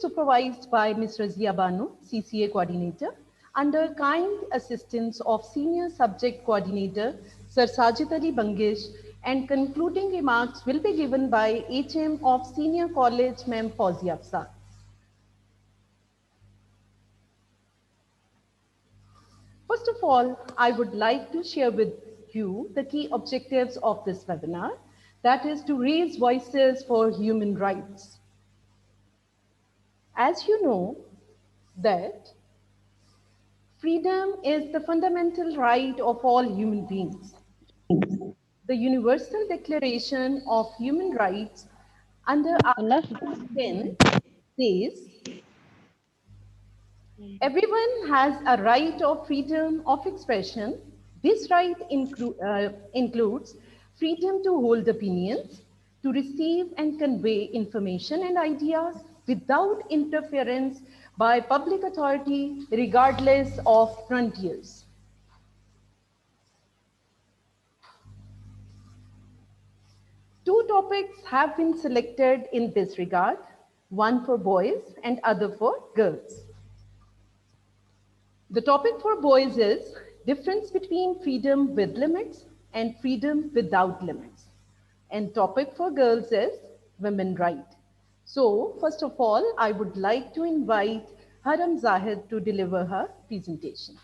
supervised by Ms. Razia Banu, CCA Coordinator, under kind assistance of Senior Subject Coordinator, Sir Sajid Ali Bangish, and concluding remarks will be given by HM of Senior College, Ma'am Fauzi Afsar. First of all, I would like to share with you the key objectives of this webinar, that is to raise voices for human rights. As you know, that freedom is the fundamental right of all human beings. The Universal Declaration of Human Rights under Article 10 says, everyone has a right of freedom of expression. This right includes freedom to hold opinions, to receive and convey information and ideas without interference by public authority, regardless of frontiers. Two topics have been selected in this regard, one for boys and other for girls. The topic for boys is difference between freedom with limits and freedom without limits. And topic for girls is women right. So first of all, I would like to invite Haram Zahid to deliver her presentation.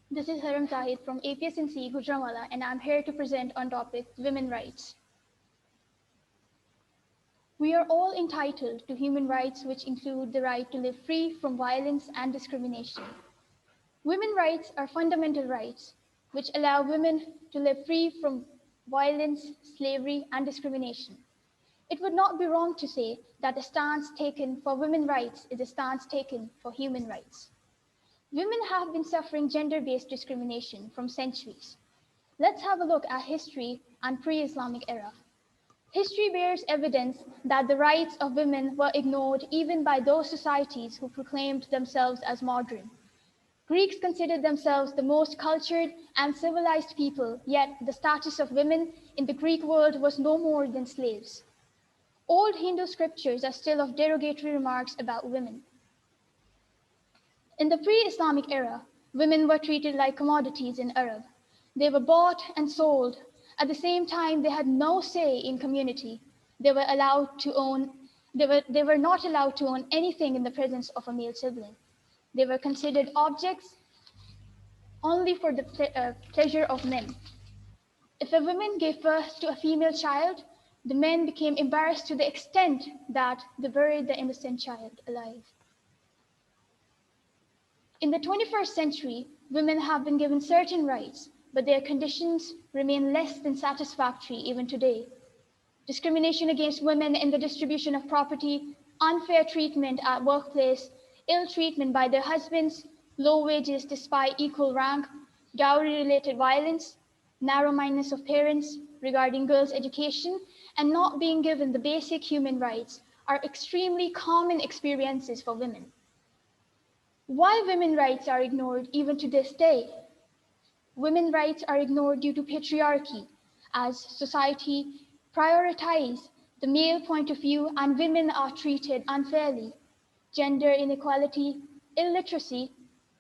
This is Haram Zahid from APS&C Gujranwala, and I'm here to present on topic women rights. We are all entitled to human rights, which include the right to live free from violence and discrimination. Women rights are fundamental rights, which allow women to live free from violence, slavery, and discrimination. It would not be wrong to say that a stance taken for women's rights is a stance taken for human rights. Women have been suffering gender-based discrimination from centuries. Let's have a look at history and pre-Islamic era. History bears evidence that the rights of women were ignored even by those societies who proclaimed themselves as modern. Greeks considered themselves the most cultured and civilized people, yet the status of women in the Greek world was no more than slaves. Old Hindu scriptures are still of derogatory remarks about women. In the pre-Islamic era, women were treated like commodities in Arab. They were bought and sold. At the same time, they had no say in community. They were not allowed to own anything in the presence of a male sibling. They were considered objects only for the pleasure of men. If a woman gave birth to a female child, the men became embarrassed to the extent that they buried the innocent child alive. In the 21st century, women have been given certain rights, but their conditions remain less than satisfactory even today. Discrimination against women in the distribution of property, unfair treatment at workplace, ill treatment by their husbands, low wages despite equal rank, dowry-related violence, narrow-mindedness of parents regarding girls' education, and not being given the basic human rights are extremely common experiences for women. Why women's rights are ignored even to this day? Women's rights are ignored due to patriarchy, as society prioritizes the male point of view and women are treated unfairly. Gender inequality, illiteracy,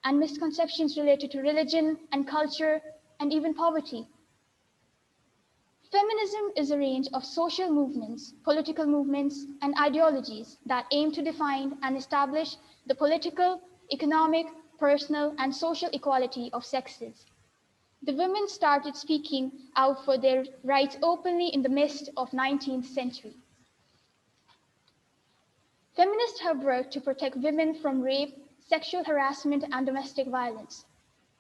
and misconceptions related to religion and culture, and even poverty. Feminism is a range of social movements, political movements, and ideologies that aim to define and establish the political, economic, personal, and social equality of sexes. The women started speaking out for their rights openly in the midst of 19th century. Feminists have worked to protect women from rape, sexual harassment, and domestic violence.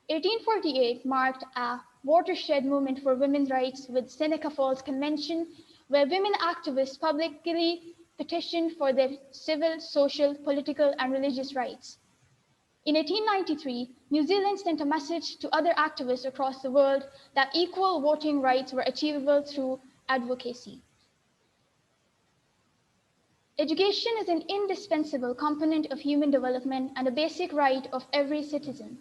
1848 marked a watershed moment for women's rights with Seneca Falls Convention, where women activists publicly petitioned for their civil, social, political, and religious rights. In 1893, New Zealand sent a message to other activists across the world that equal voting rights were achievable through advocacy. Education is an indispensable component of human development and a basic right of every citizen.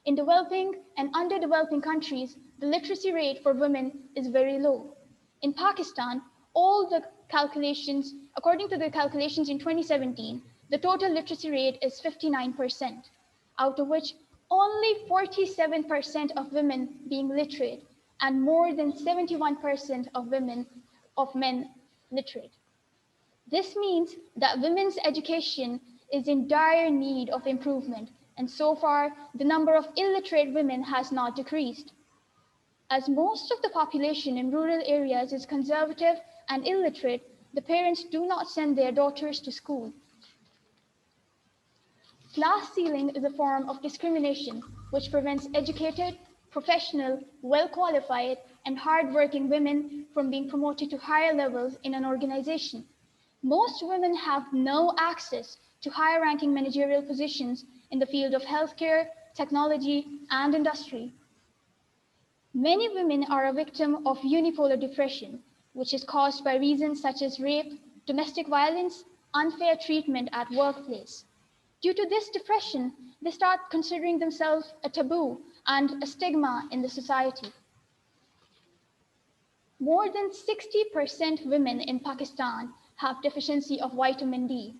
In developing and underdeveloping countries, the literacy rate for women is very low. In Pakistan, according to the calculations in 2017, the total literacy rate is 59%, out of which only 47% of women being literate and more than 71% of men literate. This means that women's education is in dire need of improvement, and so far, the number of illiterate women has not decreased. As most of the population in rural areas is conservative and illiterate, the parents do not send their daughters to school. Class ceiling is a form of discrimination which prevents educated, professional, well-qualified, and hard-working women from being promoted to higher levels in an organization. Most women have no access to higher-ranking managerial positions in the field of healthcare, technology, and industry. Many women are a victim of unipolar depression, which is caused by reasons such as rape, domestic violence, unfair treatment at workplace. Due to this depression, they start considering themselves a taboo and a stigma in the society. More than 60% women in Pakistan have deficiency of vitamin D.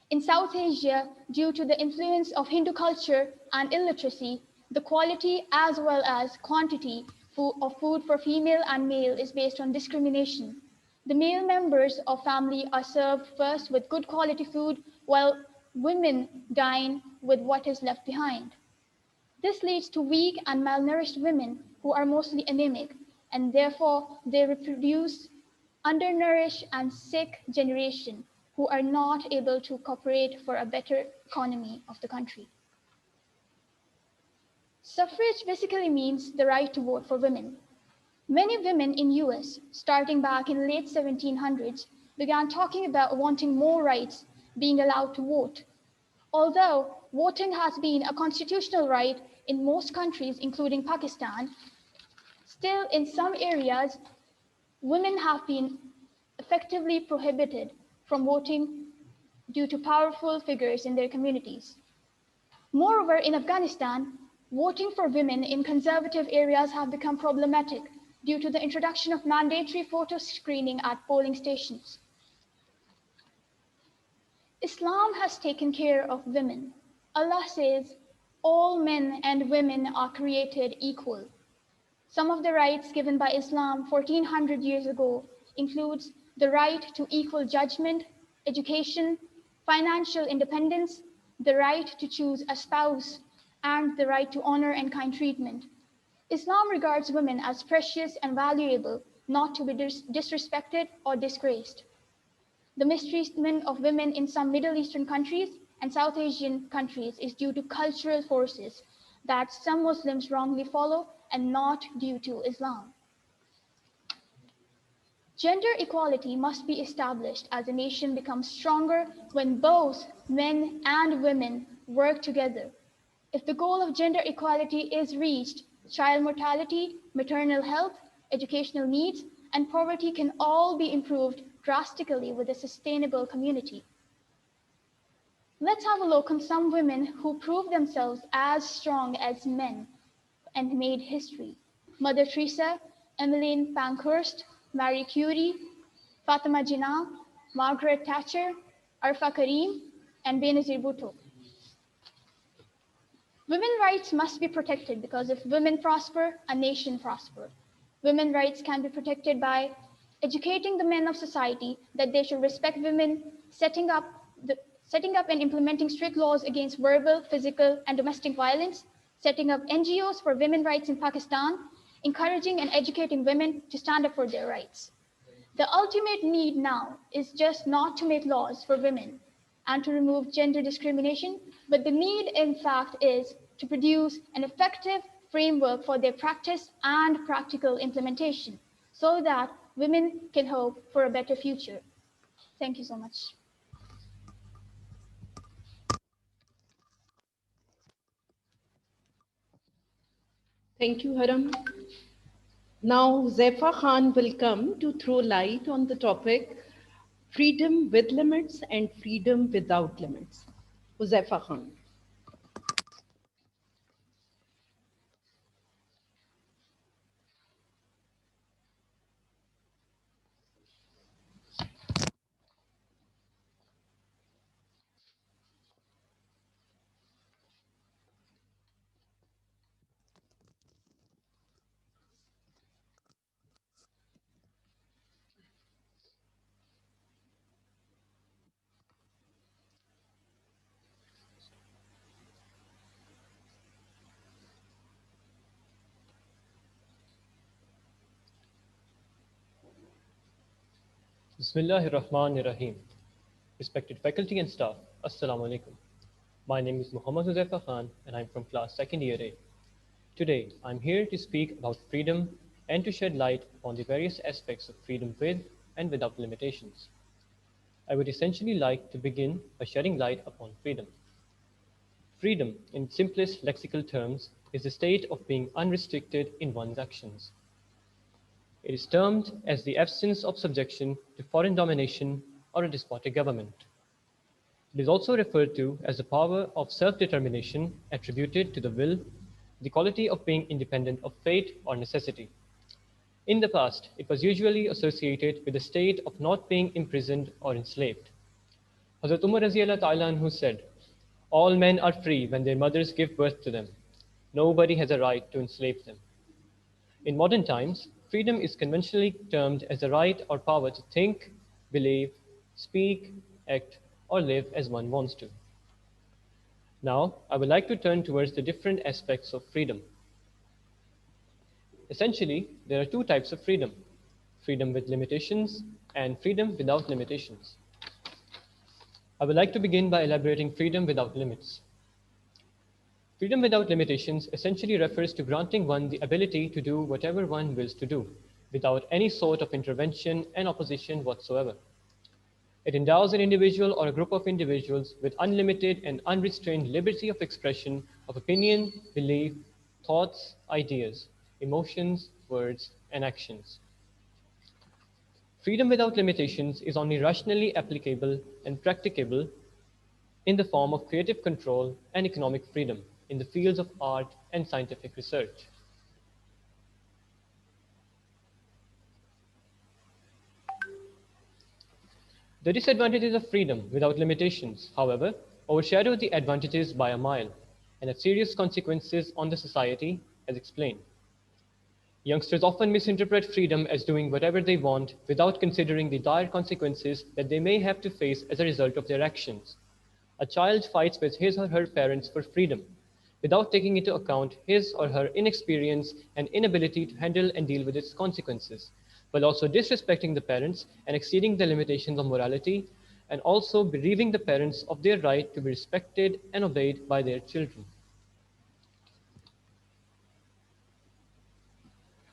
In South Asia, due to the influence of Hindu culture and illiteracy, the quality as well as quantity of food for female and male is based on discrimination. The male members of family are served first with good quality food, while women dine with what is left behind. This leads to weak and malnourished women who are mostly anemic, and therefore they reproduce undernourished and sick generation who are not able to cooperate for a better economy of the country. Suffrage basically means the right to vote for women. Many women in US, starting back in the late 1700s, began talking about wanting more rights, being allowed to vote. Although voting has been a constitutional right in most countries, including Pakistan, still in some areas, women have been effectively prohibited from voting due to powerful figures in their communities. Moreover, in Afghanistan, voting for women in conservative areas have become problematic due to the introduction of mandatory photo screening at polling stations. Islam has taken care of women. Allah says, all men and women are created equal. Some of the rights given by Islam 1400 years ago includes the right to equal judgment, education, financial independence, the right to choose a spouse, and the right to honor and kind treatment. Islam regards women as precious and valuable, not to be disrespected or disgraced. The mistreatment of women in some Middle Eastern countries and South Asian countries is due to cultural forces that some Muslims wrongly follow and not due to Islam. Gender equality must be established as a nation becomes stronger when both men and women work together. If the goal of gender equality is reached, child mortality, maternal health, educational needs, and poverty can all be improved drastically with a sustainable community. Let's have a look on some women who proved themselves as strong as men and made history. Mother Teresa, Emmeline Pankhurst, Marie Curie, Fatima Jinnah, Margaret Thatcher, Arfa Karim, and Benazir Bhutto. Women's rights must be protected because if women prosper, a nation prospers. Women's rights can be protected by educating the men of society that they should respect women, setting up and implementing strict laws against verbal, physical, and domestic violence, setting up NGOs for women's rights in Pakistan, encouraging and educating women to stand up for their rights. The ultimate need now is just not to make laws for women and to remove gender discrimination, But the need, in fact, is to produce an effective framework for their practice and practical implementation so that women can hope for a better future. Thank you so much. Thank you, Haram. Now, Zaifa Khan will come to throw light on the topic freedom with limits and freedom without limits. Zaifa Khan. Bismillahir Rahmanir Rahim. Respected faculty and staff, Assalamu alaikum. My name is Muhammad Huzaifa Khan and I'm from class 2nd year A. Today, I'm here to speak about freedom and to shed light on the various aspects of freedom with and without limitations. I would essentially like to begin by shedding light upon freedom. Freedom, in simplest lexical terms, is the state of being unrestricted in one's actions. It is termed as the absence of subjection to foreign domination or a despotic government. It is also referred to as the power of self-determination attributed to the will, the quality of being independent of fate or necessity. In the past, it was usually associated with the state of not being imprisoned or enslaved. Hazrat Umar who said, "All men are free when their mothers give birth to them. Nobody has a right to enslave them." In modern times, freedom is conventionally termed as the right or power to think, believe, speak, act, or live as one wants to. Now, I would like to turn towards the different aspects of freedom. Essentially, there are two types of freedom: freedom with limitations and freedom without limitations. I would like to begin by elaborating freedom without limits. Freedom without limitations essentially refers to granting one the ability to do whatever one wills to do, without any sort of intervention and opposition whatsoever. It endows an individual or a group of individuals with unlimited and unrestrained liberty of expression of opinion, belief, thoughts, ideas, emotions, words, and actions. Freedom without limitations is only rationally applicable and practicable in the form of creative control and economic freedom in the fields of art and scientific research. The disadvantages of freedom without limitations, however, overshadow the advantages by a mile and have serious consequences on the society, as explained. Youngsters often misinterpret freedom as doing whatever they want without considering the dire consequences that they may have to face as a result of their actions. A child fights with his or her parents for freedom without taking into account his or her inexperience and inability to handle and deal with its consequences, while also disrespecting the parents and exceeding the limitations of morality, and also bereaving the parents of their right to be respected and obeyed by their children.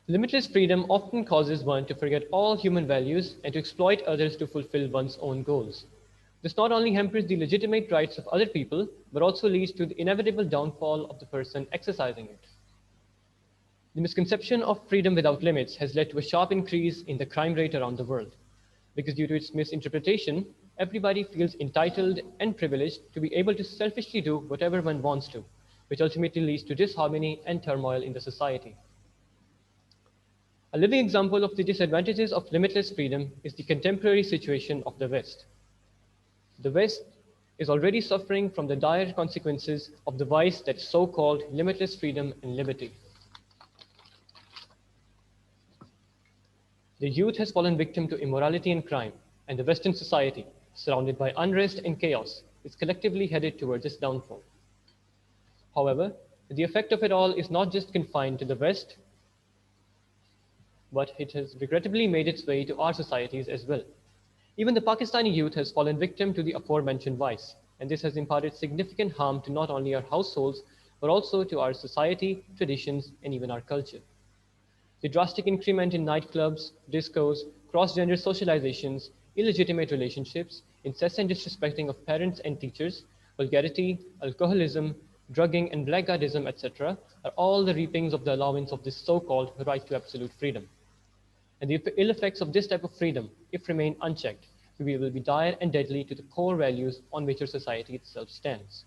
Limitless freedom often causes one to forget all human values and to exploit others to fulfill one's own goals. This not only hampers the legitimate rights of other people, but also leads to the inevitable downfall of the person exercising it. The misconception of freedom without limits has led to a sharp increase in the crime rate around the world, because due to its misinterpretation, everybody feels entitled and privileged to be able to selfishly do whatever one wants to, which ultimately leads to disharmony and turmoil in the society. A living example of the disadvantages of limitless freedom is the contemporary situation of the West. The West is already suffering from the dire consequences of the vice that is so-called limitless freedom and liberty. The youth has fallen victim to immorality and crime, and the Western society, surrounded by unrest and chaos, is collectively headed towards its downfall. However, the effect of it all is not just confined to the West, but it has regrettably made its way to our societies as well. Even the Pakistani youth has fallen victim to the aforementioned vice. and this has imparted significant harm to not only our households, but also to our society, traditions, and even our culture. The drastic increment in nightclubs, discos, cross-gender socializations, illegitimate relationships, incessant disrespecting of parents and teachers, vulgarity, alcoholism, drugging, and blackguardism, etc., are all the reapings of the allowance of this so-called right to absolute freedom. And the ill effects of this type of freedom, if remain unchecked, will be dire and deadly to the core values on which our society itself stands.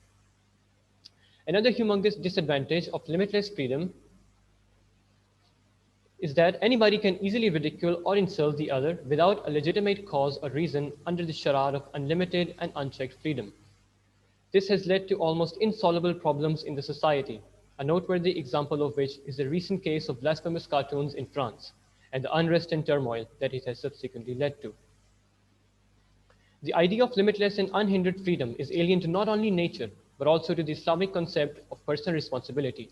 Another humongous disadvantage of limitless freedom is that anybody can easily ridicule or insult the other without a legitimate cause or reason under the charade of unlimited and unchecked freedom. This has led to almost insoluble problems in the society, a noteworthy example of which is the recent case of blasphemous cartoons in France and the unrest and turmoil that it has subsequently led to. The idea of limitless and unhindered freedom is alien to not only nature, but also to the Islamic concept of personal responsibility.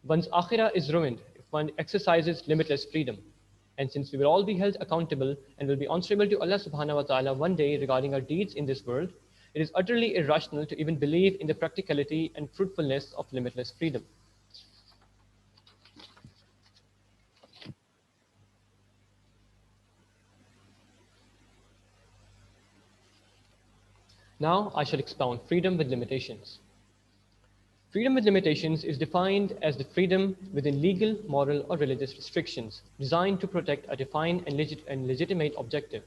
One's akhirah is ruined if one exercises limitless freedom. And since we will all be held accountable and will be answerable to Allah subhanahu wa ta'ala one day regarding our deeds in this world, it is utterly irrational to even believe in the practicality and fruitfulness of limitless freedom. Now I shall expound freedom with limitations. Freedom with limitations is defined as the freedom within legal, moral, or religious restrictions designed to protect a defined and legitimate objective.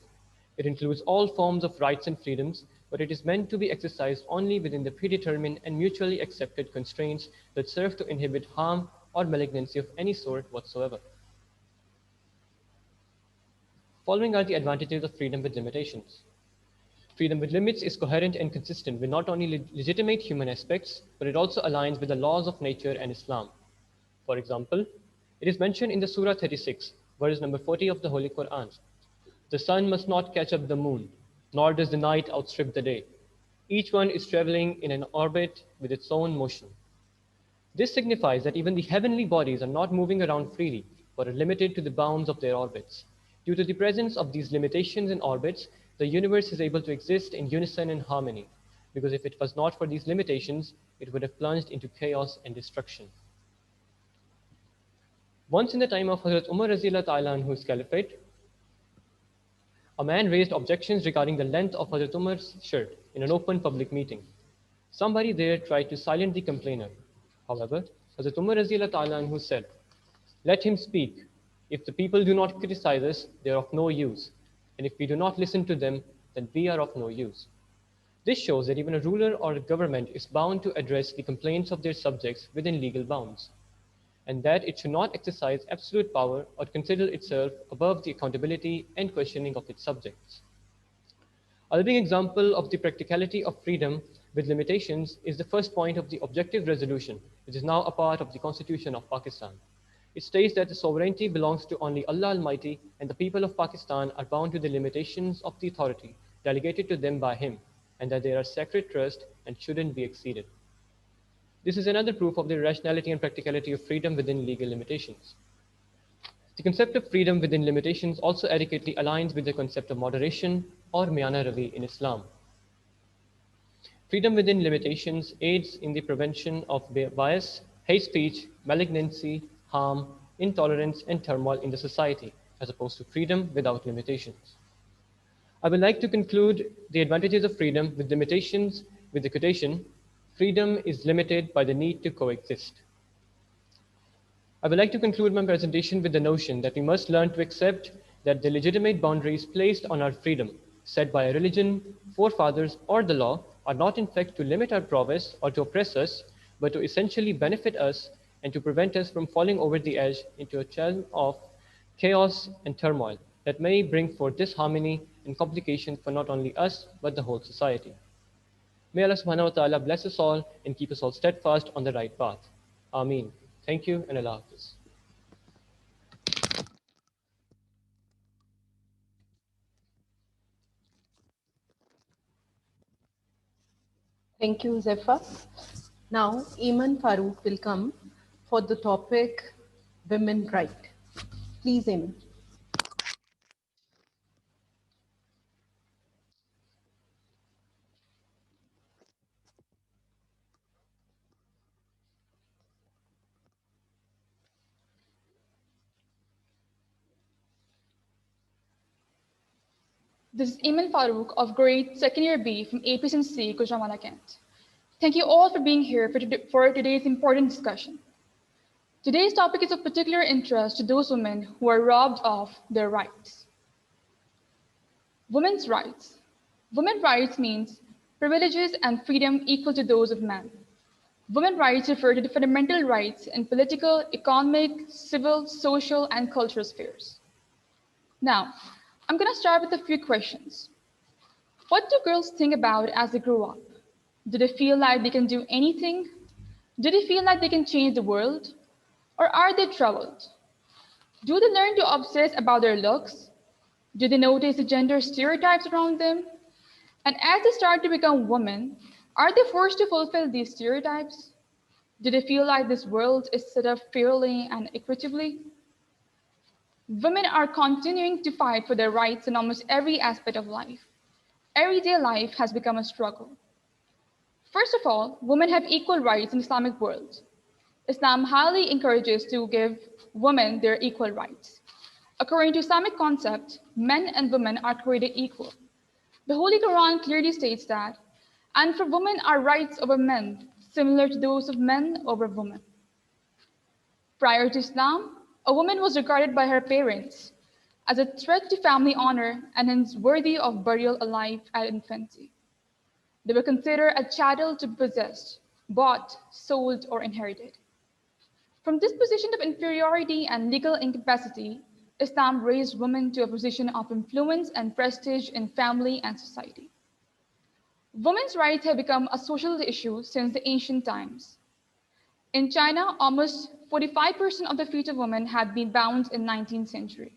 It includes all forms of rights and freedoms, but it is meant to be exercised only within the predetermined and mutually accepted constraints that serve to inhibit harm or malignancy of any sort whatsoever. Following are the advantages of freedom with limitations. Freedom with limits is coherent and consistent with not only legitimate human aspects, but it also aligns with the laws of nature and Islam. For example, it is mentioned in the Surah 36, verse number 40 of the Holy Quran. The sun must not catch up the moon, nor does the night outstrip the day. Each one is traveling in an orbit with its own motion. This signifies that even the heavenly bodies are not moving around freely, but are limited to the bounds of their orbits. Due to the presence of these limitations in orbits, the universe is able to exist in unison and harmony, because if it was not for these limitations, it would have plunged into chaos and destruction. Once in the time of Hazrat Umar anhu's caliphate, a man raised objections regarding the length of Hazrat Umar's shirt in an open public meeting. Somebody there tried to silence the complainer. However, Hazrat Umar anhu said, "Let him speak. If the people do not criticize us, they are of no use. And if we do not listen to them, then we are of no use." This shows that even a ruler or a government is bound to address the complaints of their subjects within legal bounds, and that it should not exercise absolute power or consider itself above the accountability and questioning of its subjects. A living example of the practicality of freedom with limitations is the first point of the objective resolution, which is now a part of the Constitution of Pakistan. It states that the sovereignty belongs to only Allah Almighty, and the people of Pakistan are bound to the limitations of the authority delegated to them by Him, and that they are sacred trust and shouldn't be exceeded. This is another proof of the rationality and practicality of freedom within legal limitations. The concept of freedom within limitations also adequately aligns with the concept of moderation or miyana ravi in Islam. Freedom within limitations aids in the prevention of bias, hate speech, malignancy, harm, intolerance, and turmoil in the society, as opposed to freedom without limitations. I would like to conclude the advantages of freedom with limitations with the quotation, "Freedom is limited by the need to coexist." I would like to conclude my presentation with the notion that we must learn to accept that the legitimate boundaries placed on our freedom, set by a religion, forefathers, or the law, are not in fact to limit our prowess or to oppress us, but to essentially benefit us and to prevent us from falling over the edge into a chasm of chaos and turmoil that may bring forth disharmony and complications for not only us, but the whole society. May Allah subhanahu wa ta'ala bless us all and keep us all steadfast on the right path. Ameen. Thank you and Allah Hafiz. Thank you, Zephyr. Now, Iman Farooq will come for the topic Women Right. Please, Iman. This is Eamon Farouk of grade second year B from APS&C, Gujranwala, Cantt. Thank you all for being here for today's important discussion. Today's topic is of particular interest to those women who are robbed of their rights. Women's rights. Women's rights means privileges and freedom equal to those of men. Women's rights refer to the fundamental rights in political, economic, civil, social, and cultural spheres. Now, I'm going to start with a few questions. What do girls think about as they grow up? Do they feel like they can do anything? Do they feel like they can change the world? Or are they troubled? Do they learn to obsess about their looks? Do they notice the gender stereotypes around them? And as they start to become women, are they forced to fulfill these stereotypes? Do they feel like this world is set up fairly and equitably? Women are continuing to fight for their rights in almost every aspect of life. Everyday life has become a struggle. First of all, women have equal rights in the Islamic world. Islam highly encourages to give women their equal rights. According to Islamic concept, men and women are created equal. The Holy Quran clearly states that, and for women are rights over men, similar to those of men over women. Prior to Islam, a woman was regarded by her parents as a threat to family honor and hence worthy of burial alive at infancy. They were considered a chattel to be possessed, bought, sold, or inherited. From this position of inferiority and legal incapacity, Islam raised women to a position of influence and prestige in family and society. Women's rights have become a social issue since the ancient times. In China, almost 45% of the feet of women had been bound in the 19th century.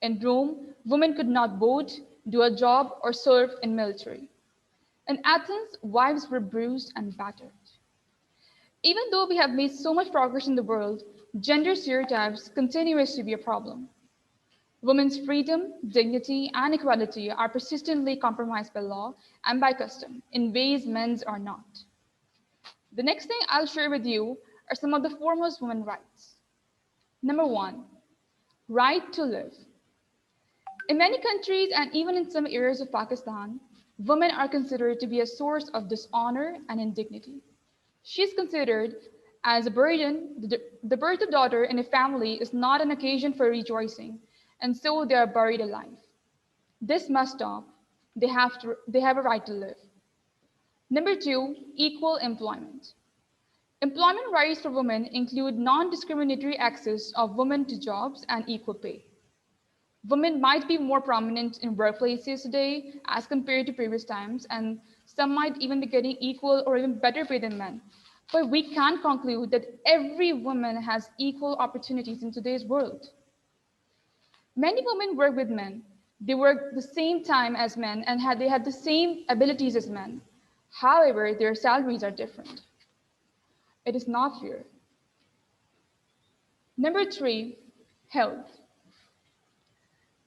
In Rome, women could not vote, do a job, or serve in military. In Athens, wives were bruised and battered. Even though we have made so much progress in the world, gender stereotypes continue to be a problem. Women's freedom, dignity, and equality are persistently compromised by law and by custom in ways men's are not. The next thing I'll share with you are some of the foremost women's rights. Number one, right to live. In many countries and even in some areas of Pakistan, women are considered to be a source of dishonor and indignity. She is considered as a burden. The birth of daughter in a family is not an occasion for rejoicing, and so they are buried alive. This must stop. They have a right to live. Number two, equal employment. Employment rights for women include non-discriminatory access of women to jobs and equal pay. Women might be more prominent in workplaces today as compared to previous times, and some might even be getting equal or even better pay than men. But we can conclude that every woman has equal opportunities in today's world. Many women work with men. They work the same time as men and they have the same abilities as men. However, their salaries are different. It is not fair. Number three, health.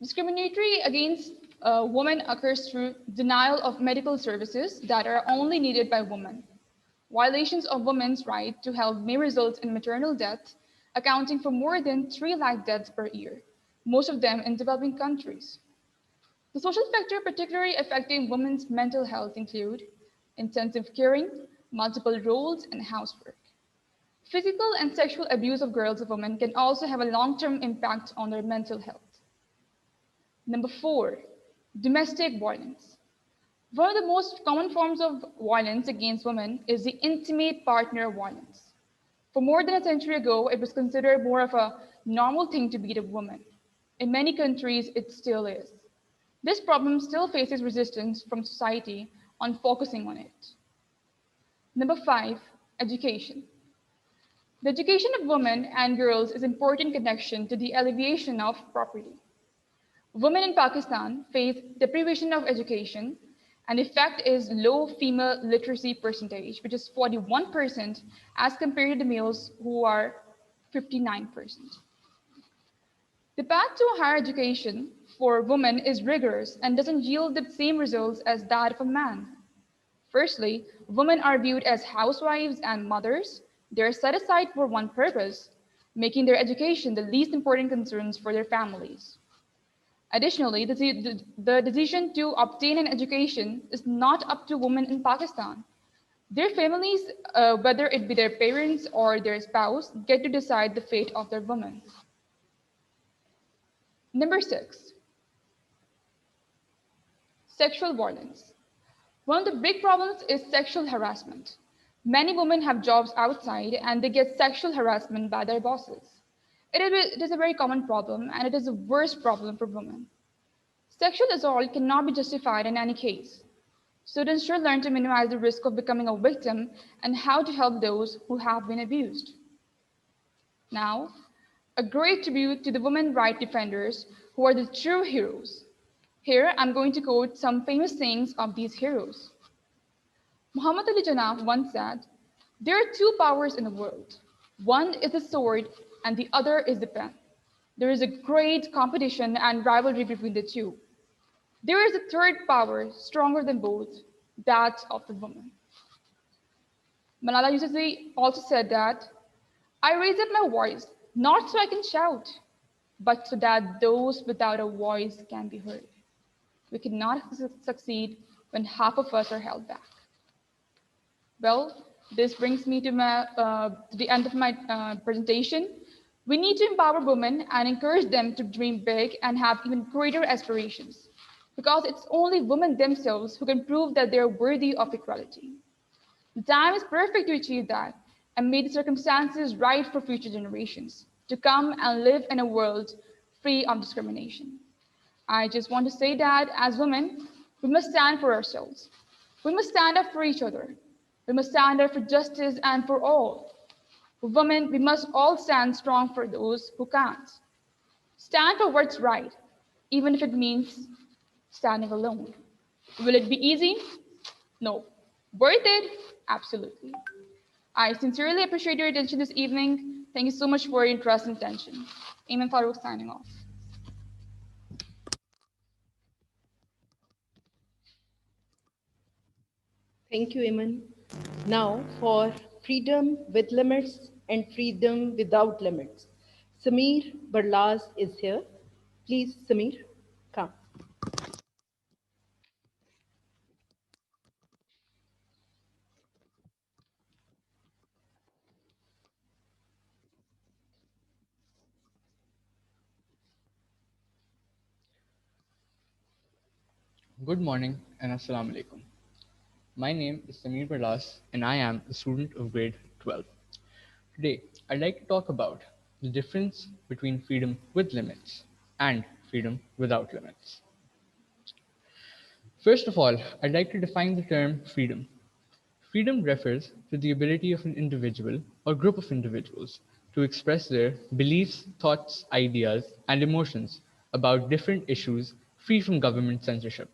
Discriminatory against women occurs through denial of medical services that are only needed by women. Violations of women's right to health may result in maternal death, accounting for more than 3 lakh deaths per year, most of them in developing countries. The social factors particularly affecting women's mental health include intensive caring, multiple roles, and housework. Physical and sexual abuse of girls and women can also have a long-term impact on their mental health. Number four, domestic violence. One of the most common forms of violence against women is the intimate partner violence. For more than a century ago, it was considered more of a normal thing to beat a woman. In many countries, it still is. This problem still faces resistance from society on focusing on it. Number five, education. The education of women and girls is an important connection to the alleviation of property. Women in Pakistan face deprivation of education, and the fact is low female literacy percentage, which is 41% as compared to the males who are 59%. The path to higher education for women is rigorous and doesn't yield the same results as that of a man. Firstly, women are viewed as housewives and mothers. They're set aside for one purpose, making their education the least important concerns for their families. Additionally, the decision to obtain an education is not up to women in Pakistan. Their families, whether it be their parents or their spouse, get to decide the fate of their woman. Number 6, sexual violence. One of the big problems is sexual harassment. Many women have jobs outside and they get sexual harassment by their bosses. It is a very common problem and it is the worst problem for women. Sexual assault cannot be justified in any case. Students should learn to minimize the risk of becoming a victim and how to help those who have been abused. Now, a great tribute to the women rights defenders who are the true heroes. Here, I'm going to quote some famous sayings of these heroes. Muhammad Ali Jinnah once said, "There are two powers in the world. One is the sword and the other is the pen. There is a great competition and rivalry between the two. There is a third power stronger than both, that of the woman." Malala Yousafzai also said that, "I raise up my voice not so I can shout, but so that those without a voice can be heard." We cannot succeed when half of us are held back. Well, this brings me to the end of my presentation. We need to empower women and encourage them to dream big and have even greater aspirations, because it's only women themselves who can prove that they're worthy of equality. The time is perfect to achieve that, and may the circumstances right for future generations to come and live in a world free of discrimination. I just want to say that as women, we must stand for ourselves. We must stand up for each other. We must stand up for justice and for all. For women, we must all stand strong for those who can't. Stand for what's right, even if it means standing alone. Will it be easy? No. Worth it? Absolutely. I sincerely appreciate your attention this evening. Thank you so much for your interest and attention. Eamon Farouk signing off. Thank you, Iman. Now for freedom with limits and freedom without limits. Samir Barlas is here. Please, Samir, come. Good morning and Assalamu alaikum. My name is Samir Barlas and I am a student of grade 12. Today, I'd like to talk about the difference between freedom with limits and freedom without limits. First of all, I'd like to define the term freedom. Freedom refers to the ability of an individual or group of individuals to express their beliefs, thoughts, ideas, and emotions about different issues free from government censorship.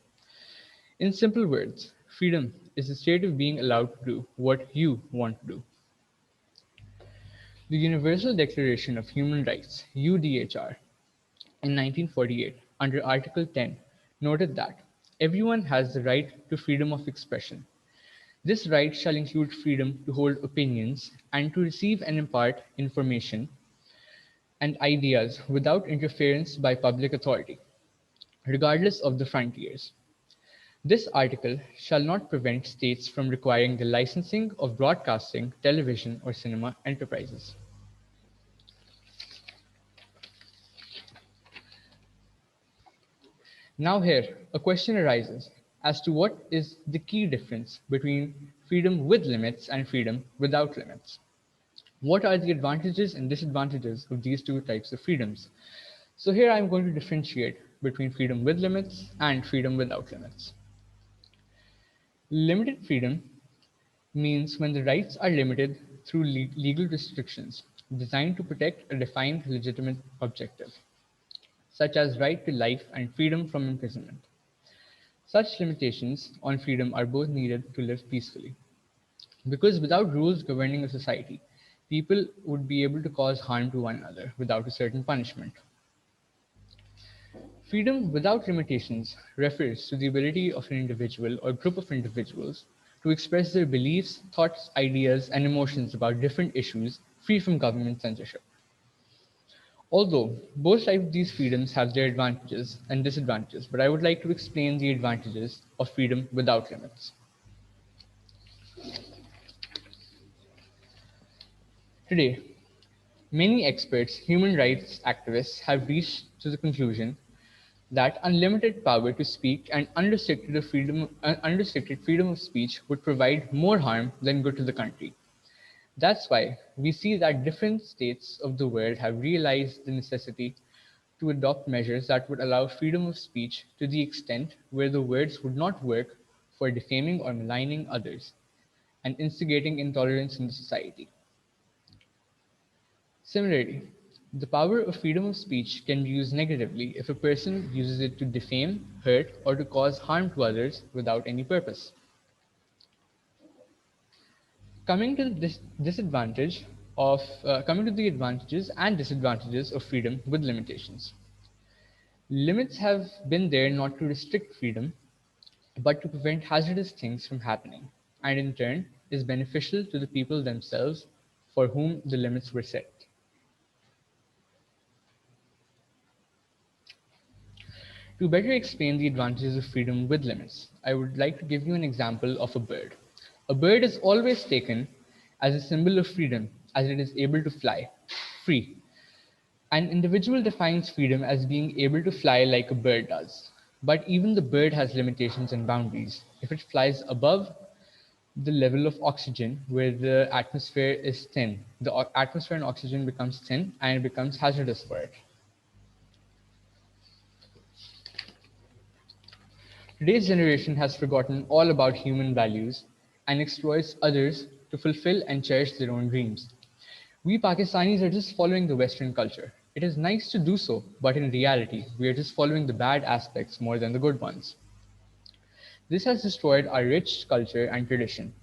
In simple words, freedom is the state of being allowed to do what you want to do. The Universal Declaration of Human Rights (UDHR) in 1948, under Article 10, noted that everyone has the right to freedom of expression. This right shall include freedom to hold opinions and to receive and impart information and ideas without interference by public authority, regardless of the frontiers. This article shall not prevent states from requiring the licensing of broadcasting, television, or cinema enterprises. Now here, a question arises as to what is the key difference between freedom with limits and freedom without limits. What are the advantages and disadvantages of these two types of freedoms? So here I'm going to differentiate between freedom with limits and freedom without limits. Limited freedom means when the rights are limited through legal restrictions designed to protect a defined legitimate objective, such as right to life and freedom from imprisonment. Such limitations on freedom are both needed to live peacefully. Because without rules governing a society, people would be able to cause harm to one another without a certain punishment. Freedom without limitations refers to the ability of an individual or group of individuals to express their beliefs, thoughts, ideas, and emotions about different issues free from government censorship. Although both types of these freedoms have their advantages and disadvantages, but I would like to explain the advantages of freedom without limits. Today, many experts, human rights activists have reached to the conclusion that unlimited power to speak and unrestricted freedom of speech would provide more harm than good to the country. That's why we see that different states of the world have realized the necessity to adopt measures that would allow freedom of speech to the extent where the words would not work for defaming or maligning others and instigating intolerance in the society. Similarly, the power of freedom of speech can be used negatively if a person uses it to defame, hurt, or to cause harm to others without any purpose. Coming to the coming to the advantages and disadvantages of freedom with limitations. Limits have been there not to restrict freedom, but to prevent hazardous things from happening, and in turn is beneficial to the people themselves for whom the limits were set. To better explain the advantages of freedom with limits, I would like to give you an example of a bird. A bird is always taken as a symbol of freedom as it is able to fly free. An individual defines freedom as being able to fly like a bird does. But even the bird has limitations and boundaries. If it flies above the level of oxygen where the atmosphere is thin, the atmosphere and oxygen becomes thin and it becomes hazardous for it. Today's generation has forgotten all about human values and exploits others to fulfill and cherish their own dreams. We Pakistanis are just following the Western culture. It is nice to do so, but in reality, we are just following the bad aspects more than the good ones. This has destroyed our rich culture and tradition.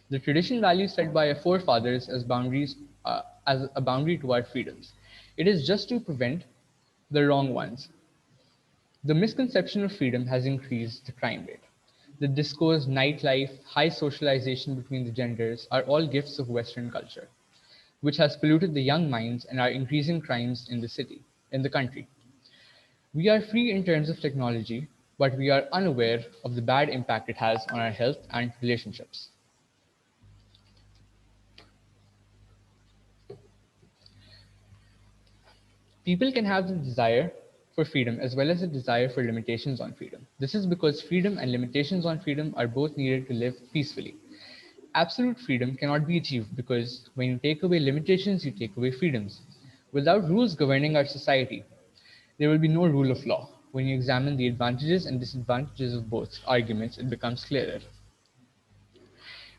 The tradition values set by our forefathers as a boundary to our freedoms. It is just to prevent the wrong ones. The misconception of freedom has increased the crime rate. The discourse, nightlife, high socialization between the genders are all gifts of Western culture, which has polluted the young minds and are increasing crimes in the country. We are free in terms of technology, but we are unaware of the bad impact it has on our health and relationships. People can have the desire for freedom as well as a desire for limitations on freedom. This is because freedom and limitations on freedom are both needed to live peacefully. Absolute freedom cannot be achieved because when you take away limitations, you take away freedoms. Without rules governing our society, there will be no rule of law. When you examine the advantages and disadvantages of both arguments, it becomes clearer.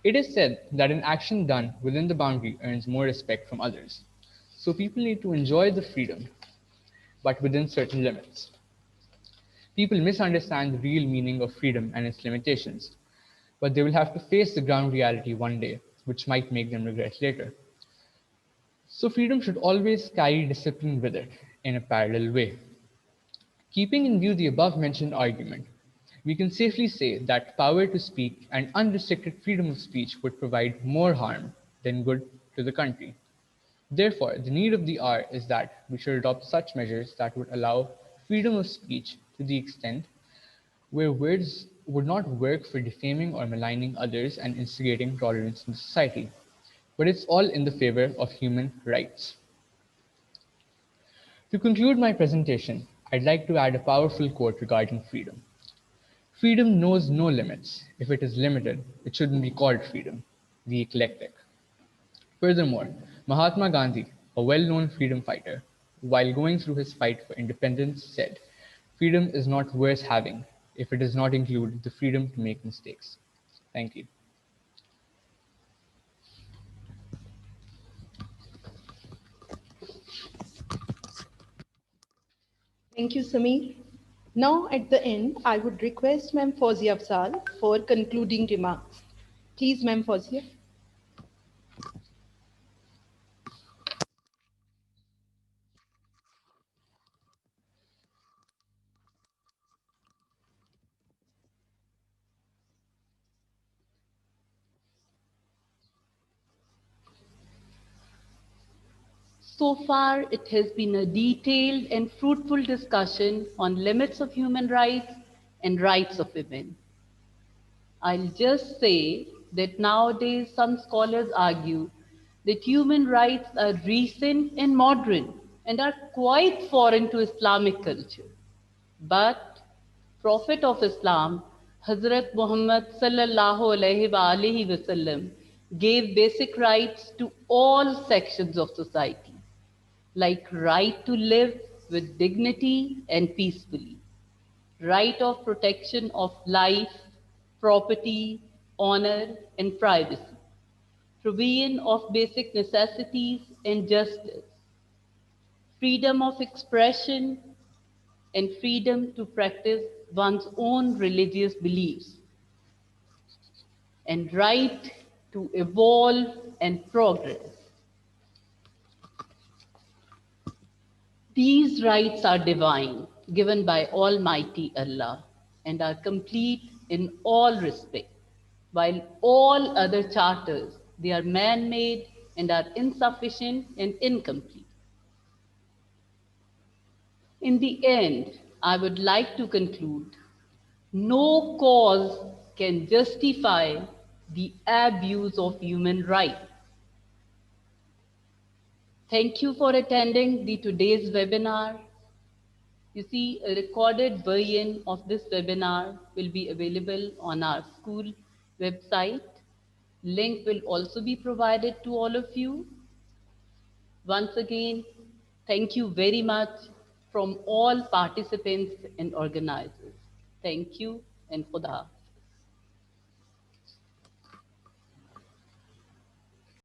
It is said that an action done within the boundary earns more respect from others. So people need to enjoy the freedom, but within certain limits. People misunderstand the real meaning of freedom and its limitations, but they will have to face the ground reality one day, which might make them regret later. So freedom should always carry discipline with it in a parallel way. Keeping in view the above-mentioned argument, we can safely say that power to speak and unrestricted freedom of speech would provide more harm than good to the country. Therefore, the need of the hour is that we should adopt such measures that would allow freedom of speech to the extent where words would not work for defaming or maligning others and instigating tolerance in society. But it's all in the favor of human rights. To conclude my presentation, I'd like to add a powerful quote regarding freedom. Freedom knows no limits. If it is limited, it shouldn't be called freedom. The eclectic. Furthermore, Mahatma Gandhi, a well-known freedom fighter, while going through his fight for independence said, "Freedom is not worth having if it does not include the freedom to make mistakes." Thank you. Thank you, Sameer. Now, at the end, I would request Ma'am Fawzia Afzal for concluding remarks. Please, Ma'am Fawzia. So far, it has been a detailed and fruitful discussion on limits of human rights and rights of women. I'll just say that nowadays some scholars argue that human rights are recent and modern and are quite foreign to Islamic culture. But Prophet of Islam, Hazrat Muhammad sallallahu alaihi wasallam, gave basic rights to all sections of society, like right to live with dignity and peacefully, right of protection of life, property, honor, and privacy, provision of basic necessities and justice, freedom of expression, and freedom to practice one's own religious beliefs, and right to evolve and progress. These rights are divine, given by Almighty Allah, and are complete in all respects, while all other charters, they are man-made and are insufficient and incomplete. In the end, I would like to conclude, no cause can justify the abuse of human rights. Thank you for attending the today's webinar. You see, a recorded version of this webinar will be available on our school website. Link will also be provided to all of you. Once again, thank you very much from all participants and organizers. Thank you and Khuda.